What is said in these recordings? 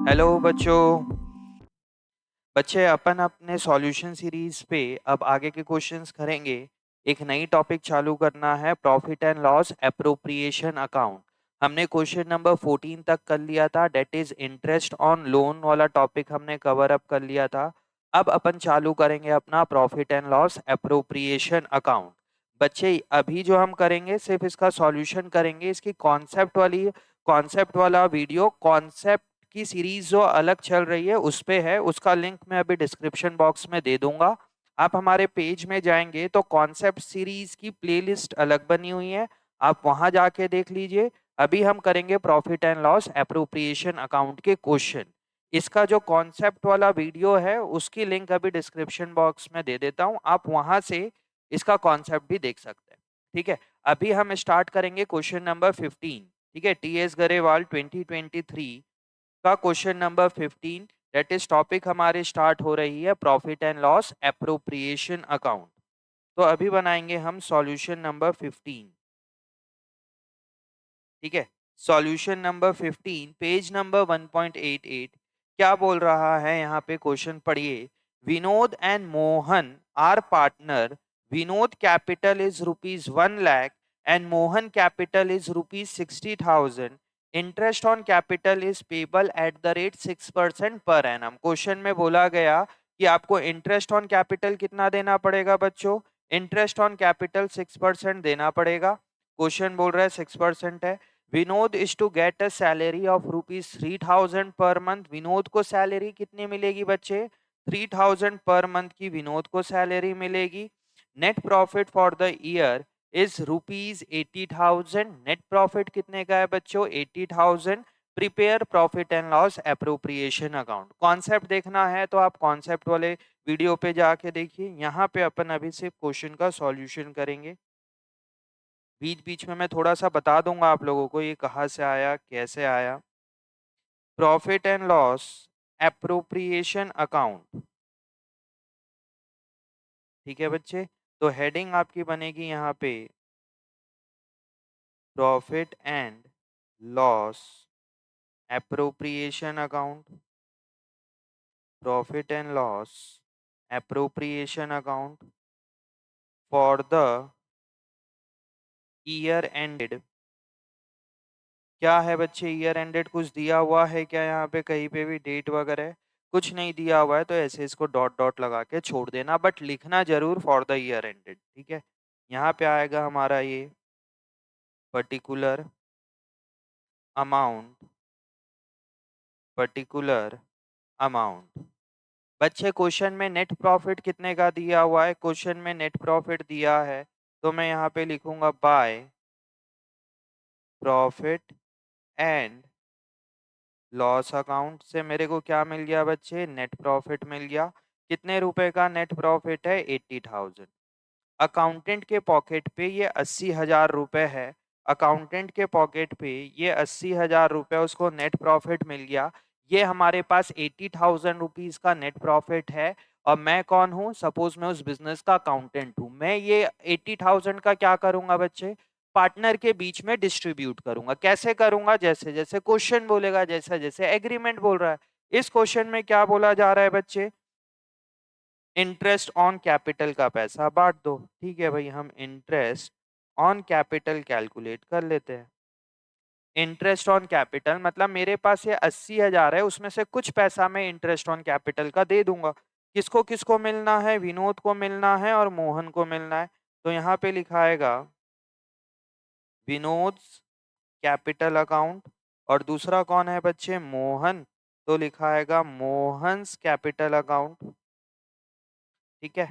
Hello बच्चों। बच्चे अपन अपने सॉल्यूशन सीरीज पे अब आगे के क्वेश्चंस करेंगे। एक नई टॉपिक चालू करना है, profit and loss appropriation account. हमने क्वेश्चन नंबर 14 तक कर लिया था, that is interest on loan वाला टॉपिक हमने कवर अप कर लिया था। अब अपन चालू करेंगे अपना profit and loss appropriation account. बच्चे अभी जो हम करेंगे सिर्फ इसका सॉल्यूशन करेंगे। इसकी कॉन्सेप्ट वाला वीडियो, कॉन्सेप्ट की सीरीज जो अलग चल रही है उस पे है, उसका लिंक मैं अभी डिस्क्रिप्शन बॉक्स में दे दूंगा। आप हमारे पेज में जाएंगे तो कॉन्सेप्ट सीरीज की प्लेलिस्ट अलग बनी हुई है, आप वहां जाके देख लीजिए। अभी हम करेंगे profit and loss appropriation account के क्वेश्चन। इसका जो कॉन्सेप्ट वाला वीडियो है उसकी लिंक अभी डिस्क्रिप्शन बॉक्स में दे देता हूं, आप वहां से इसका कॉन्सेप्ट भी देख सकते हैं। ठीक है, अभी हम स्टार्ट करेंगे क्वेश्चन नंबर 15। ठीक है, टीएस गरेवाल 2023 का question number 15, that is topic हमारे स्टार्ट हो रही है profit and loss appropriation account. तो अभी बनाएंगे हम सॉल्यूशन नंबर 15। ठीक है, सॉल्यूशन नंबर 15 पेज नंबर 1.88। क्या बोल रहा है यहाँ पे, क्वेश्चन पढ़िए। Vinod and Mohan are partner. Vinod capital is ₹1 lakh and Mohan capital is ₹60,000। Interest on capital is payable at the rate 6% per annum. Question में बोला गया कि आपको इंटरेस्ट ऑन कैपिटल कितना देना पड़ेगा बच्चों। इंटरेस्ट ऑन कैपिटल 6% देना पड़ेगा। क्वेश्चन बोल रहा है 6% है। Vinod is to get a salary of ₹3,000 per month. Vinod को सैलरी कितनी मिलेगी बच्चे, 3,000 पर मंथ की विनोद को सैलरी मिलेगी। Net profit for the year is ₹80,000। Net profit कितने का है बच्चों, 80,000। Prepare profit and loss appropriation account. Concept देखना है तो आप कॉन्सेप्ट वाले वीडियो पे जाके देखिए। यहाँ पे अपन अभी सिर्फ क्वेश्चन का सॉल्यूशन करेंगे। बीच बीच में मैं थोड़ा सा बता दूंगा आप लोगों को ये कहाँ से आया कैसे आया। Profit and loss appropriation account. ठीक है बच्चे, तो हेडिंग आपकी बनेगी यहाँ पे profit and loss appropriation account. Profit and loss appropriation account for the year ended. क्या है बच्चे, ईयर एंडेड कुछ दिया हुआ है क्या, यहाँ पे कहीं पे भी डेट वगैरह कुछ नहीं दिया हुआ है, तो ऐसे इसको डॉट डॉट लगा के छोड़ देना, बट लिखना जरूर फॉर द ईयर एंडेड। ठीक है, यहाँ पे आएगा हमारा ये पर्टिकुलर अमाउंट, पर्टिकुलर अमाउंट। बच्चे क्वेश्चन में नेट प्रॉफिट कितने का दिया हुआ है, क्वेश्चन में नेट प्रॉफिट दिया है तो मैं यहाँ पे लिखूंगा by profit and loss account से मेरे को क्या मिल गया बच्चे, नेट प्रॉफिट मिल गया। कितने रुपए का नेट प्रॉफिट है, 80,000। अकाउंटेंट के पॉकेट पे ये 80,000 रुपए है। अकाउंटेंट के पॉकेट पे ये 80,000 रुपए उसको नेट प्रॉफिट मिल गया। ये हमारे पास 80,000 रुपीज का नेट प्रॉफिट है। और मैं कौन हूँ, सपोज मैं उस बिजनेस का अकाउंटेंट हूँ। मैं ये 80,000 का क्या करूंगा बच्चे, पार्टनर के बीच में डिस्ट्रीब्यूट करूंगा। कैसे करूंगा, जैसे जैसे क्वेश्चन बोलेगा, जैसे जैसे एग्रीमेंट बोल रहा है। इस क्वेश्चन में क्या बोला जा रहा है बच्चे, इंटरेस्ट ऑन कैपिटल का पैसा बांट दो। ठीक है भाई, हम इंटरेस्ट ऑन कैपिटल कैलकुलेट कर लेते हैं। इंटरेस्ट ऑन कैपिटल मतलब मेरे पास ये 80,000 है, उसमें से कुछ पैसा मैं इंटरेस्ट ऑन कैपिटल का दे दूंगा। किसको किसको मिलना है, विनोद को मिलना है और मोहन को मिलना है। तो यहाँ पे लिखा आएगा विनोद कैपिटल अकाउंट, और दूसरा कौन है बच्चे, मोहन। तो लिखा आएगा मोहन्स कैपिटल अकाउंट। ठीक है,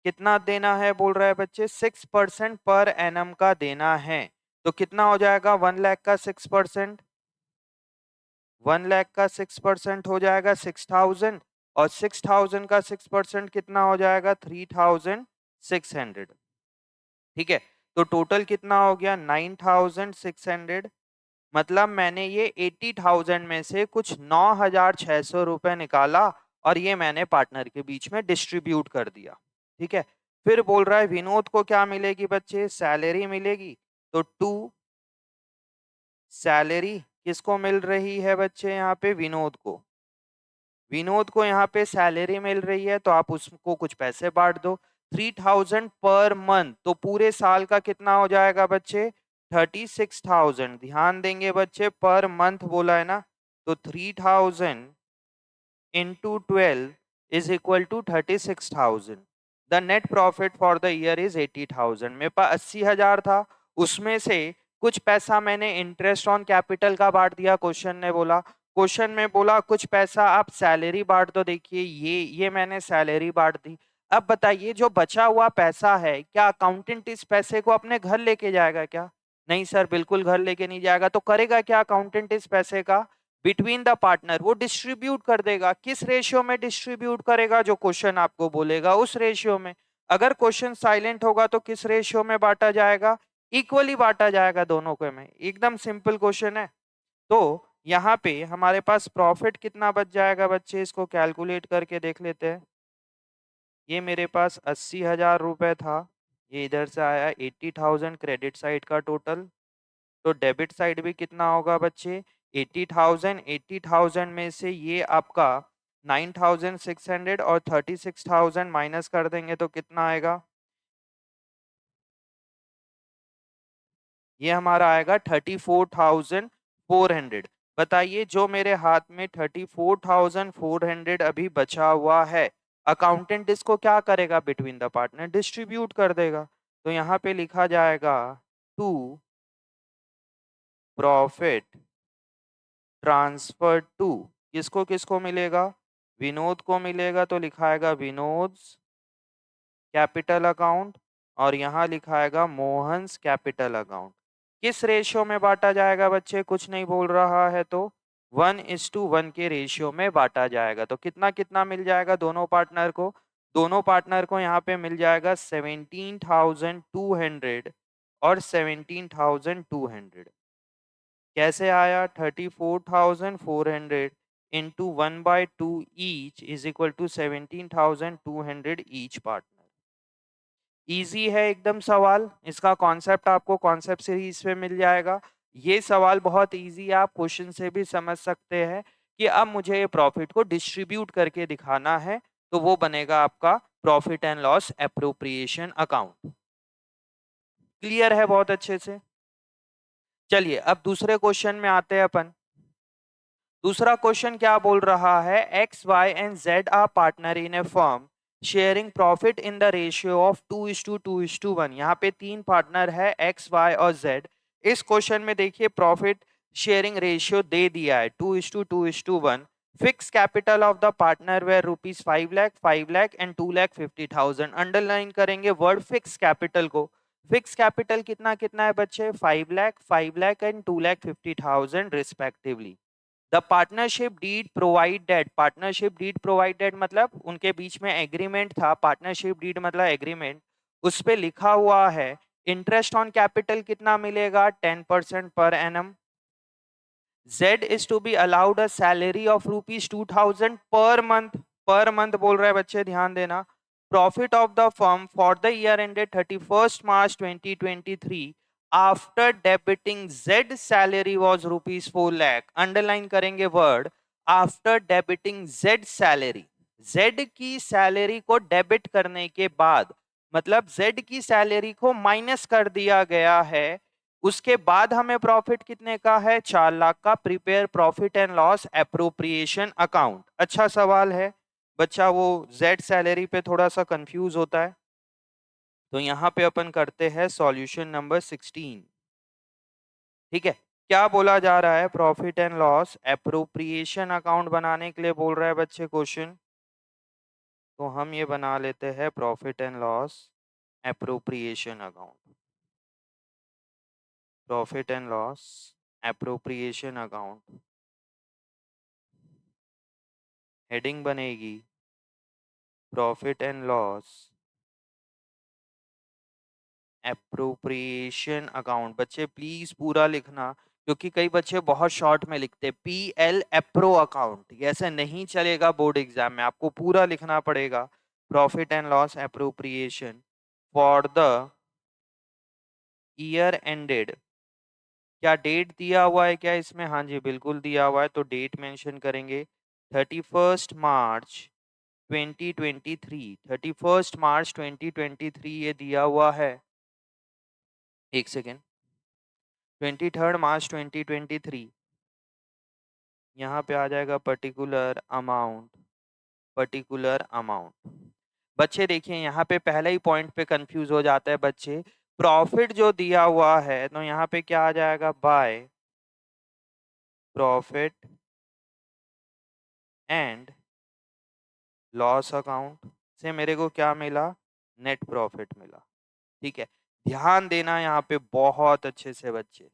कितना देना है बोल रहा है बच्चे, 6% पर एनम का देना है। तो कितना हो जाएगा, 1 लाख का 6%, 1 लाख का 6% हो जाएगा 6,000, और 6,000 का 6% कितना हो जाएगा, 3,600। ठीक है, तो टोटल कितना हो गया, 9,600। मतलब मैंने ये 80,000 में से कुछ 9,600 रुपए निकाला और ये मैंने पार्टनर के बीच में डिस्ट्रीब्यूट कर दिया। ठीक है, फिर बोल रहा है विनोद को क्या मिलेगी बच्चे, सैलरी मिलेगी। तो टू सैलरी किसको मिल रही है बच्चे, यहाँ पे विनोद को। विनोद को यहाँ पे सैलरी मिल रही है तो आप उसको कुछ पैसे बांट दो। 3000 पर मंथ, तो पूरे साल का कितना हो जाएगा बच्चे? 36,000। ध्यान देंगे बच्चे, पर मंथ बोला है ना, तो 3000 into 12 is equal to 36,000. The net profit for the year is 80,000. मेरे पास 80,000 था, उसमें से कुछ पैसा मैंने इंटरेस्ट ऑन कैपिटल का बांट दिया। क्वेश्चन में बोला कुछ पैसा आप सैलरी बांट दो। देखिए ये मैंने सैलरी बांट दी। अब बताइए जो बचा हुआ पैसा है, क्या अकाउंटेंट इस पैसे को अपने घर लेके जाएगा क्या? नहीं सर, बिल्कुल घर लेके नहीं जाएगा। तो करेगा क्या अकाउंटेंट इस पैसे का? बिटवीन द पार्टनर वो डिस्ट्रीब्यूट कर देगा। किस रेशियो में डिस्ट्रीब्यूट करेगा? जो क्वेश्चन आपको बोलेगा उस रेशियो में। अगर क्वेश्चन साइलेंट होगा तो किस रेशियो में बांटा जाएगा? इक्वली बांटा जाएगा दोनों को में। एकदम सिंपल क्वेश्चन है। तो यहाँ पे हमारे पास प्रॉफिट कितना बच जाएगा बच्चे, इसको कैलकुलेट करके देख लेते हैं। ये मेरे पास 80,000 रुपए था, ये इधर से आया 80,000 क्रेडिट साइड का टोटल। तो डेबिट साइड भी कितना होगा बच्चे? 80,000। 80,000 में से ये आपका 9,600 और 36,000 माइनस कर देंगे तो कितना आएगा? ये हमारा आएगा 34,400। बताइए जो मेरे हाथ में 34,400 अभी बचा हुआ है, अकाउंटेंट इसको क्या करेगा? बिटवीन द पार्टनर डिस्ट्रीब्यूट कर देगा। तो यहाँ पे लिखा जाएगा टू प्रॉफिट ट्रांसफर टू, किसको किसको मिलेगा? विनोद को मिलेगा, तो लिखाएगा विनोद्स कैपिटल अकाउंट, और यहाँ लिखाएगा मोहन्स कैपिटल अकाउंट। किस रेशियो में बांटा जाएगा बच्चे? कुछ नहीं बोल रहा है तो 1:1 के रेशियो में बांटा जाएगा। तो कितना कितना मिल जाएगा दोनों पार्टनर को? दोनों पार्टनर को यहाँ पे मिल जाएगा 17,200 और 17,200। कैसे आया? 34,400 into 1/2 each is equal to 17,200 each partner. Easy है एकदम सवाल, इसका कॉन्सेप्ट आपको कॉन्सेप्ट सीरीज में मिल जाएगा। ये सवाल बहुत इजी है, आप क्वेश्चन से भी समझ सकते हैं कि अब मुझे प्रॉफिट को डिस्ट्रीब्यूट करके दिखाना है, तो वो बनेगा आपका profit and loss appropriation account. Clear है बहुत अच्छे से? चलिए अब दूसरे क्वेश्चन में आते हैं अपन। दूसरा क्वेश्चन क्या बोल रहा है? X Y and Z are partner in a firm sharing profit in the ratio of 2:2:1। यहाँ पे तीन पार्टनर है, एक्स वाई और जेड। इस क्वेश्चन में देखिए प्रॉफिट शेयरिंग रेशियो दे दिया है 2:2:1। Fix capital of the partner were rupees 5 lakh, 5 lakh and 2,50,000। Underline करेंगे वर्ड फिक्स कैपिटल को। फिक्स कैपिटल कितना कितना है बच्चे? 5 lakh, 5 lakh and 2,50,000 respectively. The partnership deed provided, partnership deed provided मतलब उनके बीच में एग्रीमेंट था। पार्टनरशिप डीड मतलब एग्रीमेंट, उस पे लिखा हुआ है इंटरेस्ट ऑन कैपिटल कितना मिलेगा? 10% per annum. Z is to be allowed a salary of rupees 2,000 per month। Per month बोल रहा है बच्चे, ध्यान देना। Profit of the firm for the year ended 31st March 2023 after debiting Z salary was rupees 4 lakh. Underline करेंगे word after debiting Z salary. Z की salary को debit करने के बाद, मतलब Z की सैलरी को माइनस कर दिया गया है, उसके बाद हमें प्रॉफिट कितने का है? 4 लाख का। Prepare profit and loss appropriation account. अच्छा सवाल है बच्चा, वो जेड सैलरी पे थोड़ा सा कंफ्यूज होता है। तो यहाँ पे अपन करते हैं सॉल्यूशन नंबर 16। ठीक है, क्या बोला जा रहा है? Profit and loss appropriation account बनाने के लिए बोल रहा है बच्चे क्वेश्चन। तो हम ये बना लेते हैं profit and loss appropriation account. Profit and loss appropriation account. Heading बनेगी profit and loss appropriation account. बच्चे प्लीज पूरा लिखना, क्योंकि कई बच्चे बहुत शॉर्ट में लिखते PL एप्रो अकाउंट। ऐसे नहीं चलेगा बोर्ड एग्जाम में, आपको पूरा लिखना पड़ेगा। Profit and loss appropriation for the year ended. क्या डेट दिया हुआ है क्या इसमें? हाँ जी बिल्कुल दिया हुआ है, तो डेट मेंशन करेंगे 31 मार्च 2023, 31 मार्च 2023 ये दिया हुआ है। एक सेकेंड, 23 मार्च 2023 यहाँ पे आ जाएगा पर्टिकुलर अमाउंट, पर्टिकुलर अमाउंट। बच्चे देखिए यहाँ पे पहले ही पॉइंट पे कंफ्यूज हो जाता है बच्चे। प्रॉफिट जो दिया हुआ है तो यहाँ पे क्या आ जाएगा, by profit and loss account से मेरे को क्या मिला, नेट प्रॉफिट मिला। ठीक है, ध्यान देना यहाँ पे बहुत अच्छे से बच्चे।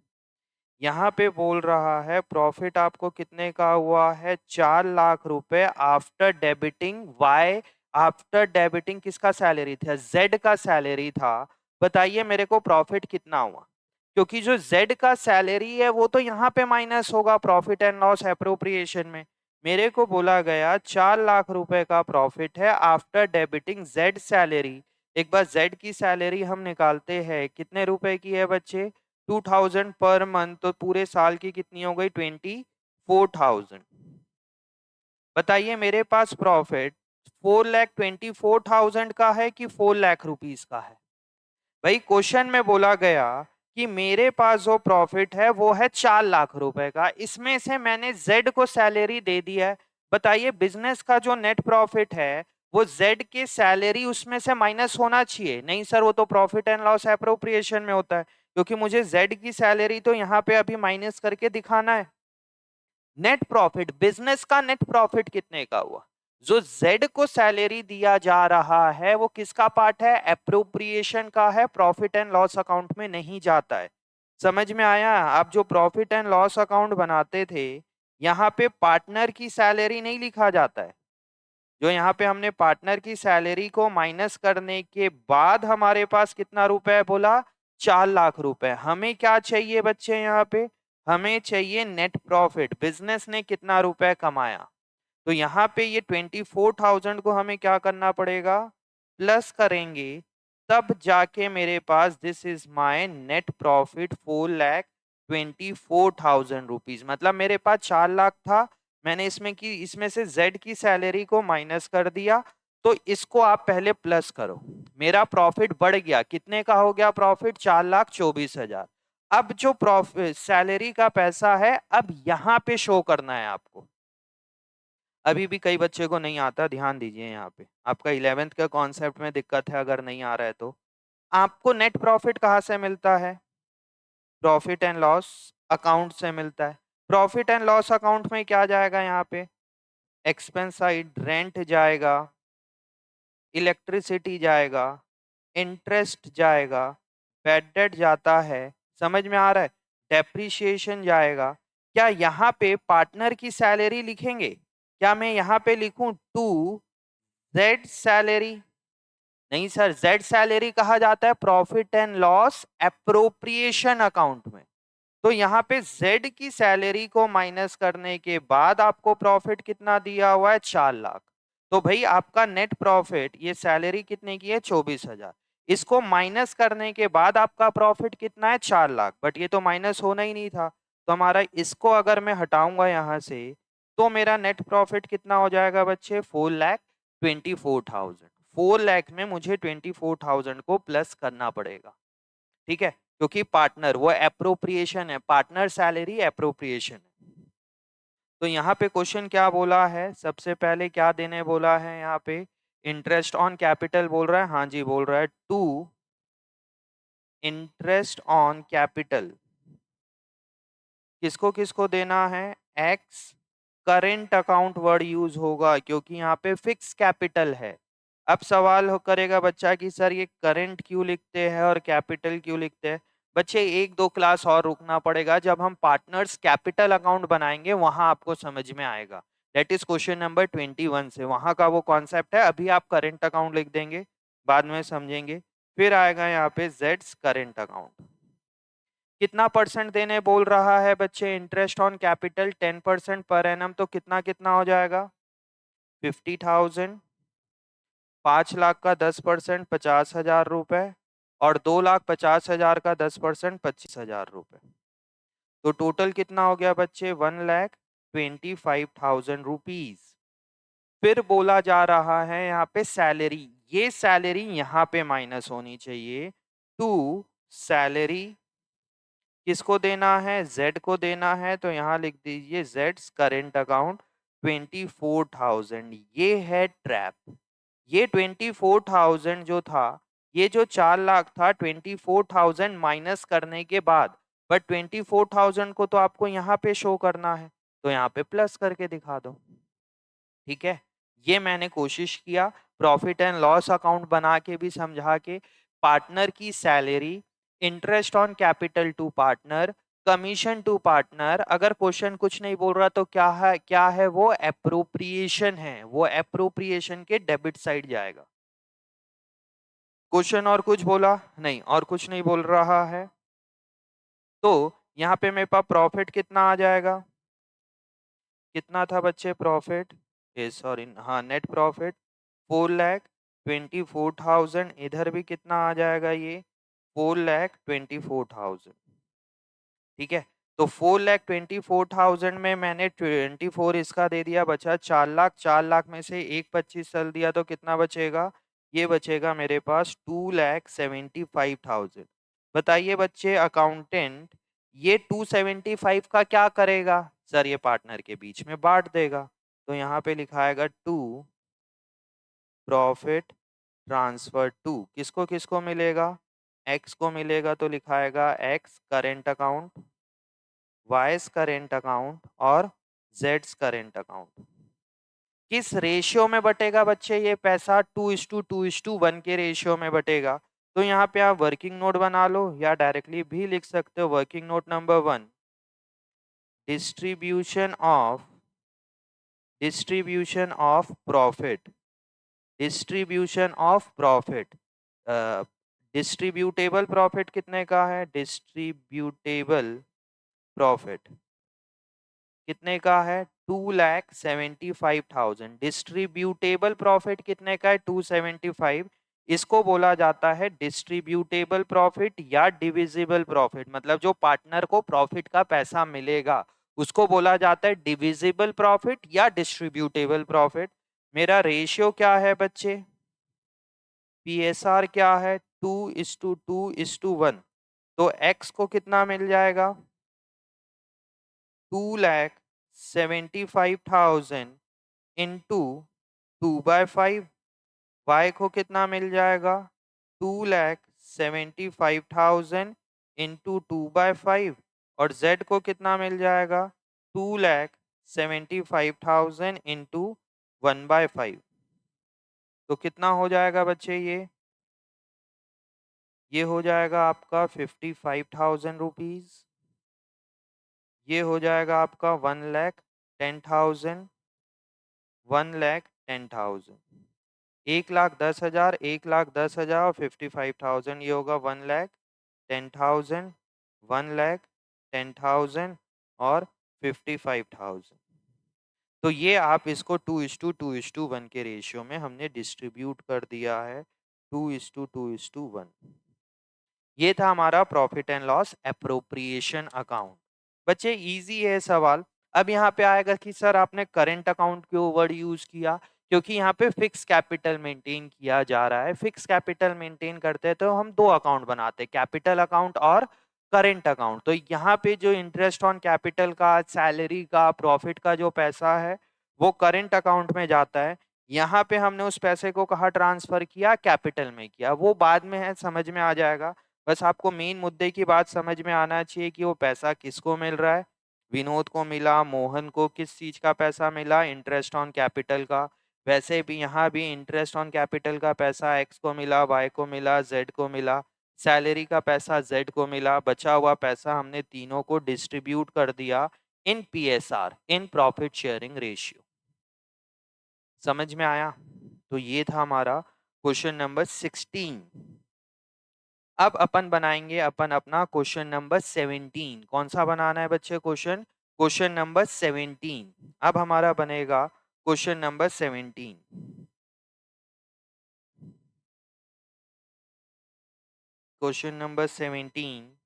यहाँ पे बोल रहा है प्रॉफिट आपको कितने का हुआ है, 4 लाख रुपए after debiting. Y after debiting किसका सैलरी था, जेड का सैलरी था। बताइए मेरे को प्रॉफिट कितना हुआ, क्योंकि जो जेड का सैलरी है वो तो यहाँ पे माइनस होगा प्रॉफिट एंड लॉस एप्रोप्रिएशन में। मेरे को बोला गया 4 लाख रुपए का प्रॉफिट है आफ्टर डेबिटिंग जेड सैलरी। एक बार जेड की सैलरी हम निकालते हैं, कितने रुपए की है बच्चे, 2000 पर मंथ, तो पूरे साल की कितनी हो गई, 24,000। बताइए मेरे पास प्रॉफिट 4,24,000 का है कि 4 लाख रुपीस का है। भाई क्वेश्चन में बोला गया कि मेरे पास जो प्रॉफिट है वो है 4 लाख रुपए का, इसमें से मैंने जेड को सैलरी दे दी है। बताइए बिजनेस का जो नेट प्रॉफिट है वो जेड के सैलरी उसमें से माइनस होना चाहिए, नहीं सर वो तो प्रॉफिट एंड लॉस एप्रोप्रिएशन में होता है, क्योंकि मुझे जेड की सैलरी तो यहाँ पे अभी माइनस करके दिखाना है। नेट प्रॉफिट, बिजनेस का नेट प्रॉफिट कितने का हुआ, जो जेड को सैलरी दिया जा रहा है वो किसका पार्ट है, एप्रोप्रिएशन का है, प्रॉफिट एंड लॉस अकाउंट में नहीं जाता है। समझ में आया, आप जो प्रॉफिट एंड लॉस अकाउंट बनाते थे यहाँ पे पार्टनर की सैलरी नहीं लिखा जाता है। जो यहाँ पे हमने पार्टनर की सैलरी को माइनस करने के बाद हमारे पास कितना रुपए है बोला, 4 लाख रुपए। हमें क्या चाहिए बच्चे, यहाँ पे हमें चाहिए नेट प्रॉफिट, बिजनेस ने कितना रुपए कमाया। तो यहाँ पे ये 24,000 को हमें क्या करना पड़ेगा, प्लस करेंगे, तब जाके मेरे पास this is my net profit 4,24,000 rupees. मतलब मेरे पास 4 लाख था, मैंने इसमें से जेड की सैलरी को माइनस कर दिया, तो इसको आप पहले प्लस करो। मेरा प्रॉफिट बढ़ गया, कितने का हो गया प्रॉफिट, 4,24,000। अब जो प्रॉफिट सैलरी का पैसा है अब यहाँ पे शो करना है आपको। अभी भी कई बच्चे को नहीं आता, ध्यान दीजिए यहाँ पे आपका 11th का कॉन्सेप्ट में दिक्कत है अगर नहीं आ रहा है तो। आपको नेट प्रॉफिट कहाँ से मिलता है, प्रॉफिट एंड लॉस अकाउंट से मिलता है। प्रॉफिट एंड लॉस अकाउंट में क्या जाएगा, यहाँ पे एक्सपेंस साइड, रेंट जाएगा, इलेक्ट्रिसिटी जाएगा, इंटरेस्ट जाएगा, बैड डेट जाता है, समझ में आ रहा है, डेप्रिसिएशन जाएगा। क्या यहाँ पे पार्टनर की सैलरी लिखेंगे, क्या मैं यहाँ पे लिखूं टू जेड सैलरी, नहीं सर, जेड सैलरी कहा जाता है profit and loss appropriation account में। तो यहाँ पे जेड की सैलरी को माइनस करने के बाद आपको प्रॉफिट कितना दिया हुआ है, 4 लाख। तो भाई आपका नेट प्रॉफिट, ये सैलरी कितने की है, 24,000, इसको माइनस करने के बाद आपका प्रॉफिट कितना है, 4 लाख। बट ये तो माइनस होना ही नहीं था, तो हमारा इसको अगर मैं हटाऊंगा यहाँ से तो मेरा नेट प्रॉफिट कितना हो जाएगा बच्चे, 4,24,000। 4 लाख में मुझे 24,000 को प्लस करना पड़ेगा, ठीक है, क्योंकि पार्टनर वो एप्रोप्रिएशन है, पार्टनर सैलरी एप्रोप्रिएशन है। तो यहाँ पे क्वेश्चन क्या बोला है, सबसे पहले क्या देने बोला है, यहाँ पे इंटरेस्ट ऑन कैपिटल बोल रहा है, हाँ जी बोल रहा है, टू इंटरेस्ट ऑन कैपिटल किसको किसको देना है, x current account word use होगा क्योंकि यहाँ पे फिक्स कैपिटल है। अब सवाल करेगा बच्चा कि सर ये करंट क्यों लिखते हैं और कैपिटल क्यों लिखते हैं। बच्चे एक दो क्लास और रुकना पड़ेगा, जब हम पार्टनर्स कैपिटल अकाउंट बनाएंगे वहां आपको समझ में आएगा। दैट इज क्वेश्चन नंबर 21 से, वहां का वो कॉन्सेप्ट है। अभी आप करंट अकाउंट लिख देंगे, बाद में समझेंगे। फिर आएगा यहाँ पे जेड्स करंट अकाउंट। कितना परसेंट देने बोल रहा है बच्चे, interest on capital 10% per annum, तो कितना कितना हो जाएगा, 50,000। 5 लाख का 10% 50,000 रुपए, और 2,50,000 का 10% 25,000 रुपए। तो टोटल कितना हो गया बच्चे, 1,50,000 25,000 रुपीज। फिर बोला जा रहा है यहाँ पे सैलरी, ये सैलरी यहाँ पे माइनस होनी चाहिए। टू सैलरी किसको देना है, जेड को देना है, तो यहाँ लिख दीजिए जेड्स करेंट अकाउंट 24,000। ये है ट्रैप। ये 24,000 जो था, ये जो 4 लाख था 24,000 माइनस करने के बाद, बट 24,000 को तो आपको यहाँ पे शो करना है, तो यहाँ पे प्लस करके दिखा दो। ठीक है, ये मैंने कोशिश किया प्रॉफिट एंड लॉस अकाउंट बना के भी समझा के। पार्टनर की salary, interest on capital to partner, commission to partner. अगर क्वेश्चन कुछ नहीं बोल रहा तो क्या है वो एप्रोप्रिएशन है, वो एप्रोप्रिएशन के डेबिट साइड जाएगा। क्वेश्चन और कुछ बोला नहीं, और कुछ नहीं बोल रहा है, तो यहाँ पे मेरे पास प्रॉफिट कितना आ जाएगा, कितना था बच्चे प्रॉफिट, सॉरी हाँ नेट प्रॉफिट 4,24,000। इधर भी कितना आ जाएगा ये 4,24,000। ठीक है, तो 4,24,000 में मैंने 24 इसका दे दिया, बचा 4 लाख। 4 लाख में से एक 25 चल दिया तो कितना बचेगा, ये बचेगा मेरे पास 2,75,000। बताइए बच्चे अकाउंटेंट ये 275 का क्या करेगा, सर ये पार्टनर के बीच में बांट देगा। तो यहाँ पे लिखाएगा टू प्रॉफिट ट्रांसफर टू, किसको किसको मिलेगा, एक्स को मिलेगा, तो लिखाएगा X current account, Y's current account और जेड्स करेंट अकाउंट। किस रेशियो में बटेगा बच्चे ये पैसा, 2:2:1 के रेशियो में बटेगा। तो यहाँ पे आप वर्किंग नोट बना लो या डायरेक्टली भी लिख सकते हो। Working note number 1, distribution of profit, distribution of profit. Distributable profit कितने का है, डिस्ट्रीब्यूटेबल प्रॉफिट कितने का है 2,75,000। डिस्ट्रीब्यूटेबल प्रॉफिट कितने का है 275। इसको बोला जाता है डिस्ट्रीब्यूटेबल प्रॉफिट या डिविजिबल प्रॉफिट, मतलब जो पार्टनर को प्रॉफिट का पैसा मिलेगा उसको बोला जाता है डिविजिबल प्रॉफिट या डिस्ट्रीब्यूटेबल प्रॉफिट। मेरा रेशियो क्या है बच्चे, पीएसआर क्या है 2:2:1, तो एक्स को कितना मिल जाएगा 2,75,000 इंटू 2/5। वाई को कितना मिल जाएगा 2,75,000 इंटू 2/5। और जेड को कितना मिल जाएगा 2,75,000 इंटू 1/5। तो कितना हो जाएगा बच्चे, ये हो जाएगा आपका 55,000 रुपीज। ये हो जाएगा आपका 1,10,000, 1,10,000, 1,10,000, 1,10,000 और 55,000, ये होगा 1,10,000, 1,10,000 और 55,000। तो ये आप इसको 2:2:1 के रेशियो में हमने डिस्ट्रीब्यूट कर दिया है, 2:2:1। ये था हमारा profit and loss appropriation account. बच्चे इजी है सवाल। अब यहाँ पे आएगा कि सर आपने करंट अकाउंट क्यों वर्ड यूज किया, क्योंकि यहाँ पे फिक्स कैपिटल मेंटेन किया जा रहा है। फिक्स कैपिटल मेंटेन करते हैं तो हम दो अकाउंट बनाते हैं, कैपिटल अकाउंट और करेंट अकाउंट। तो यहाँ पे जो इंटरेस्ट ऑन कैपिटल का, सैलरी का, प्रॉफिट का जो पैसा है वो करेंट अकाउंट में जाता है। यहाँ पे हमने उस पैसे को कहाँ ट्रांसफर किया, कैपिटल में किया, वो बाद में है, समझ में आ जाएगा। बस आपको मेन मुद्दे की बात समझ में आना चाहिए कि वो पैसा किसको मिल रहा है। विनोद को मिला, मोहन को किस चीज का पैसा मिला, इंटरेस्ट ऑन कैपिटल का। वैसे भी यहाँ भी इंटरेस्ट ऑन कैपिटल का पैसा एक्स को मिला, वाई को मिला, जेड को मिला। सैलरी का पैसा जेड को मिला। बचा हुआ पैसा हमने तीनों को डिस्ट्रीब्यूट कर दिया इन PSR, in profit sharing ratio. समझ में आया। तो ये था हमारा क्वेश्चन नंबर 16। अब अपन बनाएंगे अपन अपना क्वेश्चन नंबर 17। कौन सा बनाना है बच्चे क्वेश्चन, क्वेश्चन नंबर 17। अब हमारा बनेगा question number 17। Question number 17,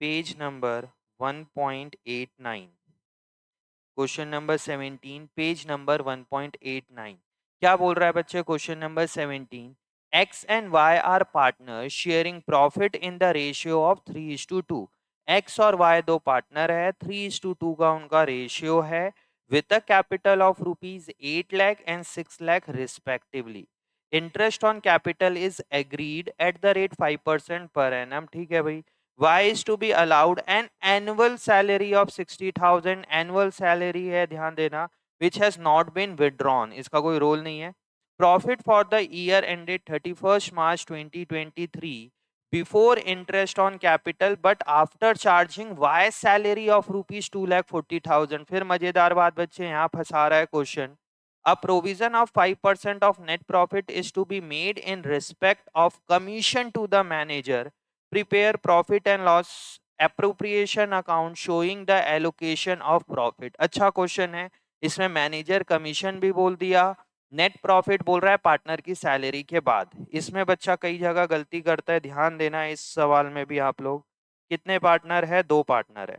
page number 1.89। Question number 17 page number 1.89। क्या बोल रहा है बच्चे question number 17? X and Y are partner sharing profit in the ratio of 3:2। X और वाई दो पार्टनर है, 3:2 का उनका रेशियो है, with a capital of rupees 8 lakh and 6 lakh respectively. Interest on capital is agreed at the rate 5% per annum. ठीक है भाई। Y is to be allowed an annual salary of 60,000। Annual salary है, ध्यान देना, which has not been withdrawn, इसका कोई role नहीं है। Profit for the year ended 31st March 2023 before interest on capital but after charging Y salary of rupees 2,40,000। फिर मजेदार बात बच्चे यहाँ फंसा रहा है question. A provision of 5% of net profit is to be made in respect of commission to the manager। Prepare profit and loss appropriation account showing the allocation of profit। अच्छा question है, इसमें मैनेजर कमीशन भी बोल दिया, net profit बोल रहा है partner की सैलरी के बाद। इसमें बच्चा कई जगह गलती करता है, ध्यान देना इस सवाल में भी आप लोग। कितने पार्टनर है? दो पार्टनर है।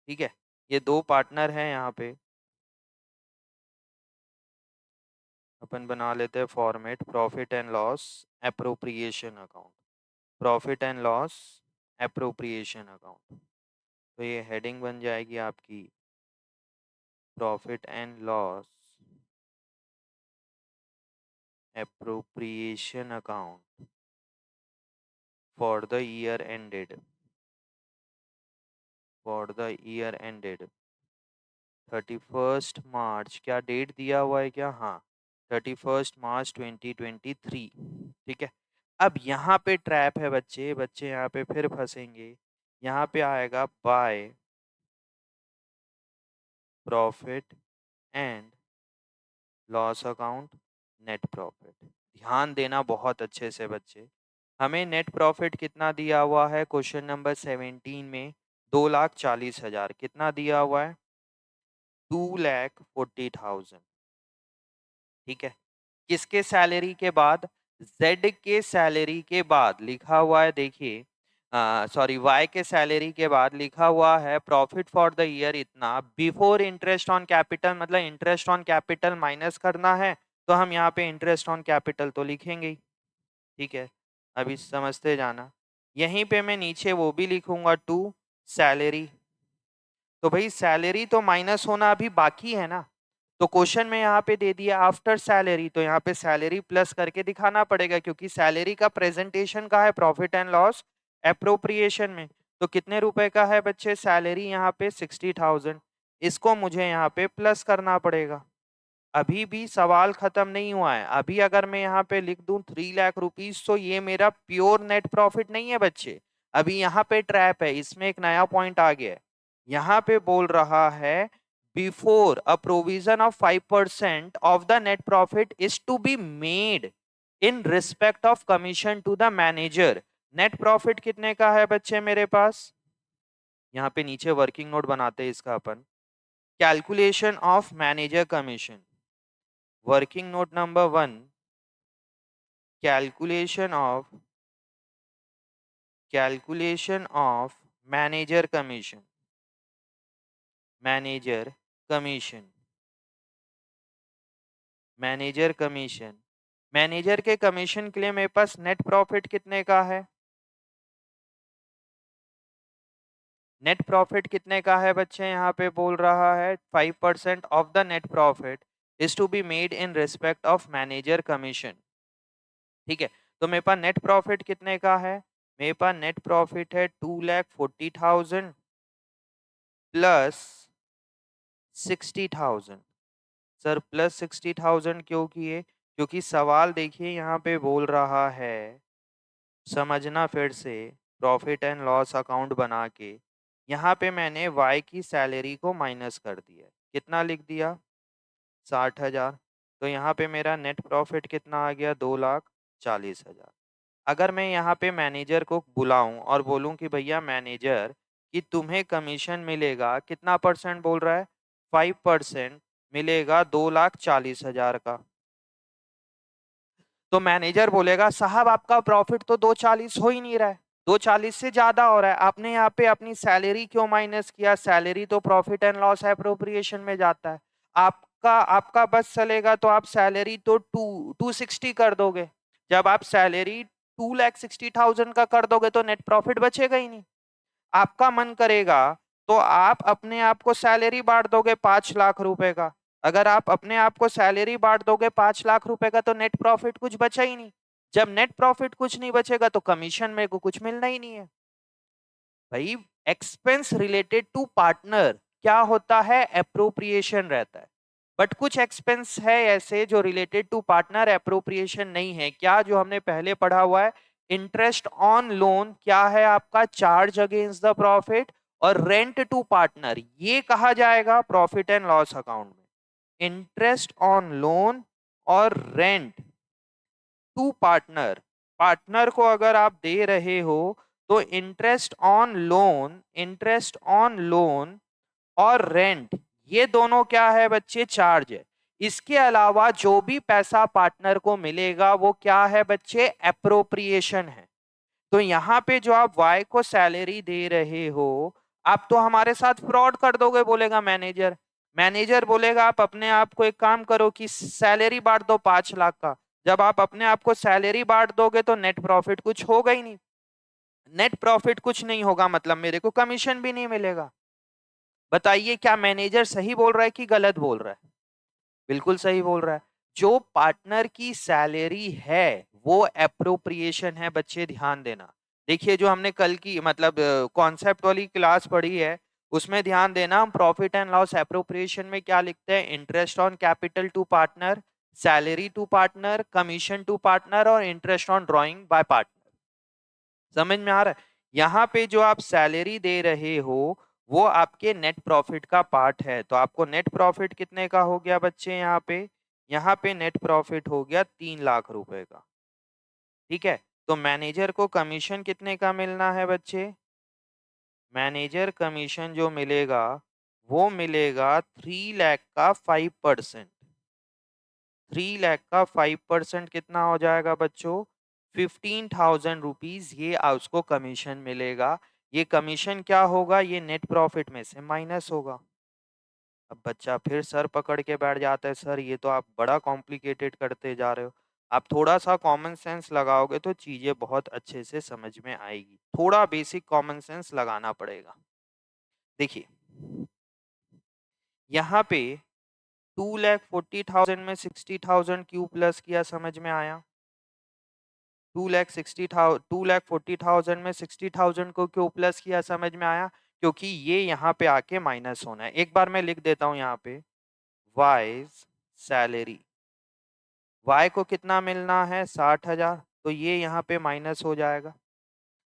ठीक है, ये दो पार्टनर है। यहाँ पे अपन बना लेते हैं format profit and loss appropriation account. Profit and loss appropriation account, तो ये हेडिंग बन जाएगी आपकी profit and loss appropriation account for the year ended, for the year ended 31st मार्च। क्या डेट दिया हुआ है क्या? हाँ, 31st मार्च 2023। ठीक है। अब यहाँ पे ट्रैप है बच्चे, बच्चे यहाँ पे फिर फंसेंगे। यहाँ पे आएगा by profit and loss account net profit. ध्यान देना बहुत अच्छे से बच्चे। हमें नेट प्रॉफिट कितना दिया हुआ है क्वेश्चन नंबर 17 में? 2,40,000। कितना दिया हुआ है? 2,40,000। ठीक है। किसके सैलरी के बाद? जेड के सैलरी के बाद लिखा हुआ है, देखिए, सॉरी, वाई के सैलरी के बाद लिखा हुआ है प्रॉफिट फॉर द ईयर इतना, बिफोर इंटरेस्ट ऑन कैपिटल, मतलब इंटरेस्ट ऑन कैपिटल माइनस करना है, तो हम यहाँ पे इंटरेस्ट ऑन कैपिटल तो लिखेंगे ही। ठीक है, अभी समझते जाना। यहीं पे मैं नीचे वो भी लिखूंगा टू सैलरी। तो भाई सैलरी तो माइनस होना अभी बाकी है ना, तो क्वेश्चन में यहाँ पे दे दिया आफ्टर सैलरी, तो यहाँ पे सैलरी प्लस करके दिखाना पड़ेगा, क्योंकि सैलरी का प्रेजेंटेशन का है प्रॉफिट एंड लॉस एप्रोप्रिएशन में। तो कितने रुपए का है बच्चे सैलरी? यहाँ पे 60,000। इसको मुझे यहाँ पे प्लस करना पड़ेगा। अभी भी सवाल खत्म नहीं हुआ है। अभी अगर मैं यहाँ पे लिख दूं 3,00,000 रुपीज, तो ये मेरा प्योर नेट प्रॉफिट नहीं है बच्चे। अभी यहाँ पे ट्रैप है, इसमें एक नया पॉइंट आ गया है। यहाँ पे बोल रहा है before a provision of 5% of the net profit is to be made in respect of commission to the manager. Net profit कितने का है बच्चे मेरे पास? यहाँ पे नीचे वर्किंग नोट बनाते हैं इसका अपन। Calculation of manager commission, working note number 1, calculation of manager commission, manager commission, manager commission. Manager के कमीशन के लिए मेरे पास नेट प्रॉफिट कितने का है? नेट प्रॉफिट कितने का है बच्चे? यहाँ पे बोल रहा है 5% of the net profit is to be made in respect of manager commission. ठीक है, तो मेरे पास नेट प्रॉफिट कितने का है? मेरे पास नेट प्रॉफिट है 2,40,000 प्लस 60,000। सर प्लस 60,000 क्यों किए? क्योंकि सवाल देखिए यहाँ पे बोल रहा है, समझना फिर से, प्रॉफिट एंड लॉस अकाउंट बना के यहाँ पे मैंने वाई की सैलरी को माइनस कर दिया। कितना लिख दिया? 60,000। तो यहाँ पे मेरा नेट प्रॉफिट कितना आ गया? 2,40,000। अगर मैं यहाँ पे मैनेजर को बुलाऊं और बोलूं कि भैया मैनेजर, कि तुम्हें कमीशन मिलेगा कितना परसेंट बोल रहा है? 5% मिलेगा 2,40,000 का। तो मैनेजर बोलेगा साहब आपका प्रॉफिट तो 2,40 हो ही नहीं रहा है। 240 से ज्यादा हो रहा है। आपने यहाँ पे अपनी सैलरी क्यों माइनस किया? सैलरी तो प्रॉफिट एंड लॉस एप्रोप्रिएशन में जाता है। आपका आपका बस चलेगा तो आप सैलरी तो 260 कर दोगे। जब आप सैलरी 2,60,000 का कर दोगे तो नेट प्रॉफिट बचेगा ही नहीं। आपका मन करेगा तो आप अपने आप को सैलरी बांट दोगे 5 लाख रुपए का। अगर आप अपने आप को सैलरी बांट दोगे 5 लाख रुपए का तो नेट प्रॉफिट कुछ बचा ही नहीं। जब नेट प्रॉफिट कुछ नहीं बचेगा तो कमीशन मेरे को कुछ मिलना ही नहीं है। भाई एक्सपेंस रिलेटेड टू पार्टनर क्या होता है? एप्रोप्रिएशन रहता है। बट कुछ एक्सपेंस है ऐसे जो रिलेटेड टू पार्टनर एप्रोप्रिएशन नहीं है। क्या? जो हमने पहले पढ़ा हुआ है, इंटरेस्ट ऑन लोन क्या है आपका? Charge against the profit. और रेंट टू पार्टनर ये कहा जाएगा प्रॉफिट एंड लॉस अकाउंट में। इंटरेस्ट ऑन लोन और रेंट टू पार्टनर, पार्टनर को अगर आप दे रहे हो तो इंटरेस्ट ऑन लोन और रेंट ये दोनों क्या है बच्चे? चार्ज है। इसके अलावा जो भी पैसा पार्टनर को मिलेगा वो क्या है बच्चे? एप्रोप्रिएशन है। तो यहाँ पे जो आप वाई को सैलरी दे रहे हो, आप तो हमारे साथ फ्रॉड कर दोगे बोलेगा मैनेजर। मैनेजर बोलेगा आप अपने आप को एक काम करो कि सैलरी बांट दो 5 लाख का। जब आप अपने आप को सैलरी बांट दोगे तो नेट प्रॉफिट कुछ होगा ही नहीं। नेट प्रॉफिट कुछ नहीं होगा मतलब मेरे को कमीशन भी नहीं मिलेगा। बताइए क्या मैनेजर सही बोल रहा है कि गलत बोल रहा है? बिल्कुल सही बोल रहा है। जो पार्टनर की सैलरी है वो एप्रोप्रिएशन है बच्चे, ध्यान देना। देखिए जो हमने कल की मतलब कॉन्सेप्ट वाली क्लास पढ़ी है उसमें ध्यान देना। हम प्रॉफिट एंड लॉस एप्रोप्रिएशन में क्या लिखते हैं? Interest on capital to partner, salary to partner, commission to partner और interest on drawing by partner. समझ में आ रहा है? यहाँ पे जो आप सैलरी दे रहे हो वो आपके नेट प्रॉफिट का पार्ट है। तो आपको नेट प्रॉफिट कितने का हो गया बच्चे? यहाँ पे नेट प्रॉफिट हो गया 3 लाख रुपए का। ठीक है। तो मैनेजर को कमीशन कितने का मिलना है बच्चे? मैनेजर कमीशन जो मिलेगा वो मिलेगा 3 लाख का 5%। 3 लाख का 5% कितना हो जाएगा बच्चों? 15,000 रुपीज ये उसको कमीशन मिलेगा। ये कमीशन क्या होगा? ये नेट प्रॉफिट में से माइनस होगा। अब बच्चा फिर सर पकड़ के बैठ जाता है, सर ये तो आप बड़ा कॉम्प्लिकेटेड करते जा रहे हो। आप थोड़ा सा कॉमन सेंस लगाओगे तो चीजें बहुत अच्छे से समझ में आएगी। थोड़ा बेसिक कॉमन सेंस लगाना पड़ेगा। देखिए यहाँ पे 2,40,000 में 60,000 क्यों प्लस किया? समझ में आया? 2,40,000 में 60,000 को क्यों प्लस किया? समझ में आया? क्योंकि ये यहाँ पे आके माइनस होना है। एक बार मैं लिख देता हूँ यहाँ पे, वाइज सैलरी। वाई को कितना मिलना है? 60,000। तो ये यहाँ पे माइनस हो जाएगा।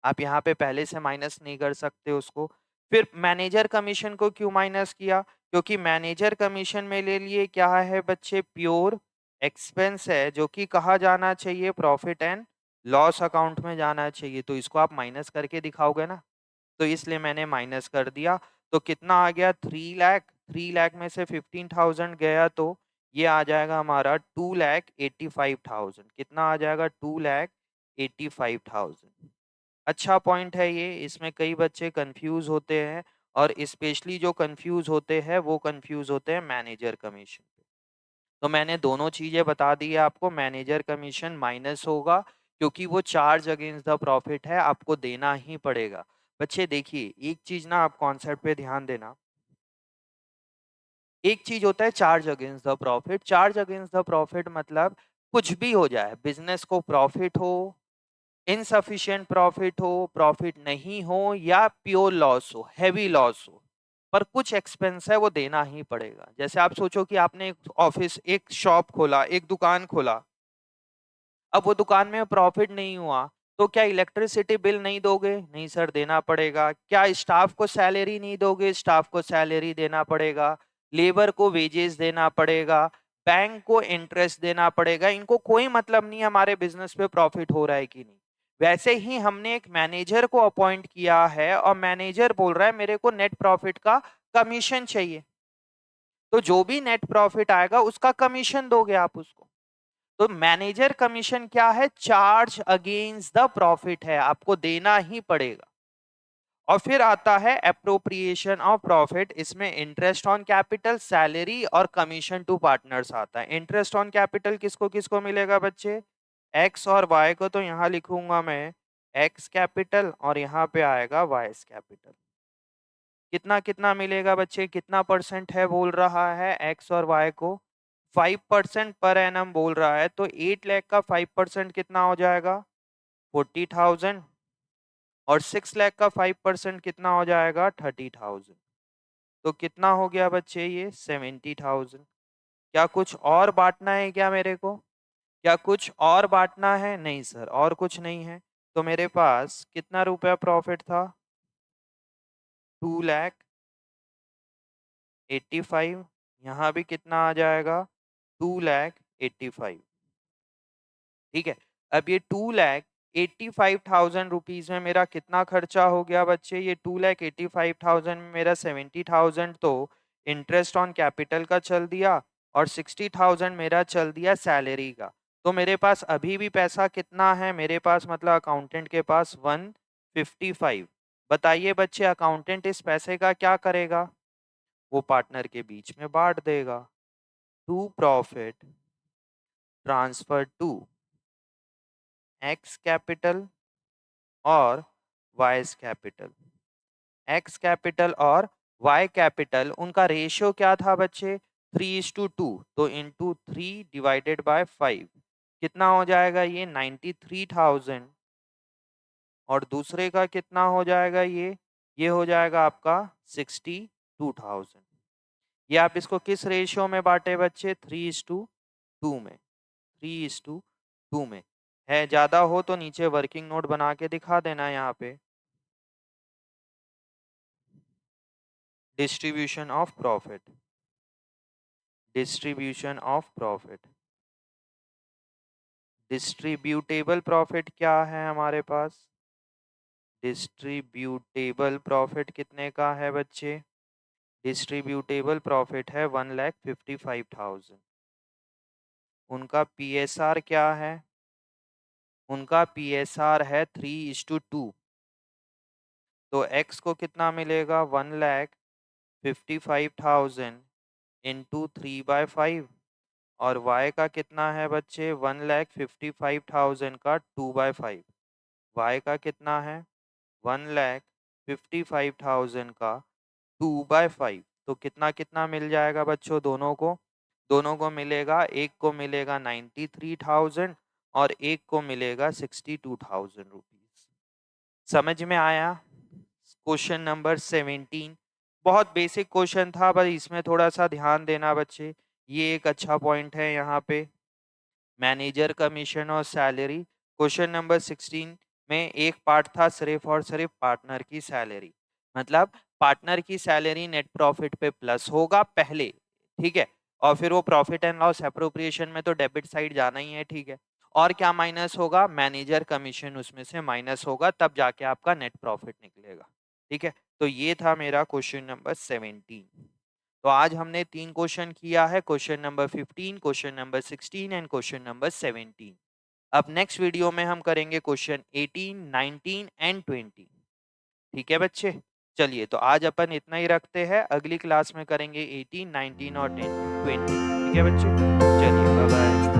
आप यहाँ पे पहले से माइनस नहीं कर सकते उसको। फिर मैनेजर कमीशन को क्यों माइनस किया? क्योंकि मैनेजर कमीशन मेरे लिए क्या है बच्चे? प्योर एक्सपेंस है जो कि कहा जाना चाहिए? प्रॉफिट एंड लॉस अकाउंट में जाना चाहिए। तो इसको आप माइनस करके दिखाओगे ना, तो इसलिए मैंने माइनस कर दिया। तो कितना आ गया? 3 लाख। 3 लाख में से 15,000 गया तो ये आ जाएगा हमारा 2,85,000। कितना आ जाएगा? 2,85,000। अच्छा पॉइंट है ये, इसमें कई बच्चे कंफ्यूज होते हैं और स्पेशली जो कंफ्यूज होते हैं वो कंफ्यूज होते हैं मैनेजर कमीशन पे। तो मैंने दोनों चीजें बता दी है आपको। मैनेजर कमीशन माइनस होगा क्योंकि वो चार्ज अगेंस्ट द प्रॉफिट है, आपको देना ही पड़ेगा। बच्चे देखिए एक चीज ना, आप कॉन्सेप्ट पे ध्यान देना। एक चीज होता है charge against the profit. Charge against the profit मतलब कुछ भी हो जाए, बिजनेस को प्रॉफिट हो, इनसफिशिएंट प्रॉफिट हो, प्रॉफिट नहीं हो या प्योर लॉस हो, हैवी लॉस हो, पर कुछ एक्सपेंस है वो देना ही पड़ेगा। जैसे आप सोचो कि आपने एक ऑफिस, एक शॉप खोला, एक दुकान खोला। अब वो दुकान में प्रॉफिट नहीं हुआ तो क्या इलेक्ट्रिसिटी बिल नहीं दोगे? नहीं सर, देना पड़ेगा। क्या स्टाफ को सैलरी नहीं दोगे? स्टाफ को सैलरी देना पड़ेगा। लेबर को वेजेस देना पड़ेगा। बैंक को इंटरेस्ट देना पड़ेगा। इनको कोई मतलब नहीं हमारे बिजनेस पे प्रॉफिट हो रहा है कि नहीं। वैसे ही हमने एक मैनेजर को अपॉइंट किया है और मैनेजर बोल रहा है मेरे को नेट प्रॉफिट का कमीशन चाहिए। तो जो भी नेट प्रॉफिट आएगा उसका कमीशन दोगे आप उसको। तो मैनेजर कमीशन क्या है? चार्ज अगेंस्ट द प्रॉफिट है, आपको देना ही पड़ेगा। और फिर आता है एप्रोप्रिएशन ऑफ प्रॉफिट, इसमें इंटरेस्ट ऑन कैपिटल, सैलरी और कमीशन टू पार्टनर्स आता है। इंटरेस्ट ऑन कैपिटल किसको किसको मिलेगा बच्चे? एक्स और वाई को, तो यहां लिखूंगा मैं एक्स कैपिटल और यहाँ पे आएगा वाई कैपिटल। कितना कितना मिलेगा बच्चे? कितना परसेंट है बोल रहा है एक्स और वाई को? 5% पर एनम बोल रहा है, तो 8 लाख का 5% कितना हो जाएगा? 40,000। और 6 लाख का 5% कितना हो जाएगा? 30,000। तो कितना हो गया बच्चे ये? 70,000। क्या कुछ और बांटना है क्या मेरे को? क्या कुछ और बांटना है? नहीं सर, और कुछ नहीं है। तो मेरे पास कितना रुपया प्रॉफिट था? 2,85,000। यहाँ भी कितना आ जाएगा? 2,85,000। ठीक है। अब ये 2,85,000 रुपीज में मेरा कितना खर्चा हो गया बच्चे? ये 2,85,000 में मेरा 70,000 तो इंटरेस्ट ऑन कैपिटल का चल दिया और 60,000 मेरा चल दिया सैलरी का। तो मेरे पास अभी भी पैसा कितना है मेरे पास, मतलब अकाउंटेंट के पास? 155। बताइए बच्चे, अकाउंटेंट इस पैसे का क्या करेगा? वो पार्टनर के बीच में बांट देगा। To profit transfer to X capital और वाइस कैपिटल। एक्स कैपिटल और वाई कैपिटल, उनका रेशियो क्या था बच्चे? 3:2। तो इंटू 3/5 कितना हो जाएगा ये? 93,000। और दूसरे का कितना हो जाएगा ये हो जाएगा आपका 62,000। ये आप इसको किस रेशियो में बांटे बच्चे? 3:2 में। 3:2 में है। ज्यादा हो तो नीचे वर्किंग नोट बना के दिखा देना यहाँ पे। Distribution of profit, distribution of profit. Distributable profit क्या है हमारे पास? डिस्ट्रीब्यूटेबल प्रॉफिट कितने का है बच्चे? डिस्ट्रीब्यूटेबल प्रॉफिट है 1,55,000। उनका पीएसआर क्या है? उनका पीएसआर है 3:2। तो एक्स को कितना मिलेगा? 1,55,000 इंटू 3/5। और y का कितना है बच्चे? 1,55,000 का 2/5। y का कितना है? 1,55,000 का 2/5। तो कितना कितना मिल जाएगा बच्चों दोनों को? दोनों को मिलेगा, एक को मिलेगा 93,000 और एक को मिलेगा 62,000 रुपीज। समझ में आया? क्वेश्चन नंबर 17 बहुत बेसिक क्वेश्चन था, पर इसमें थोड़ा सा ध्यान देना बच्चे। ये एक अच्छा पॉइंट है यहाँ पे, मैनेजर कमीशन और सैलरी। क्वेश्चन नंबर 16 में एक पार्ट था सिर्फ और सिर्फ पार्टनर की सैलरी, मतलब पार्टनर की सैलरी नेट प्रॉफिट पे प्लस होगा पहले, ठीक है। और फिर वो प्रॉफिट एंड लॉस एप्रोप्रिएशन में तो डेबिट साइड जाना ही है, ठीक है। और क्या माइनस होगा? मैनेजर कमीशन उसमें से माइनस होगा, तब जाके आपका नेट प्रॉफिट निकलेगा, ठीक है। तो ये था मेरा क्वेश्चन नंबर 17। तो आज हमने 3 क्वेश्चन किया है, question number 15, question number 16 and question number 17। अब नेक्स्ट वीडियो में हम करेंगे क्वेश्चन 18, 19 एंड 20। ठीक है बच्चे, चलिए तो आज अपन इतना ही रखते हैं, अगली क्लास में करेंगे 18, 19 और 10, 20। ठीक है बच्चे, चलिए बाय बाय।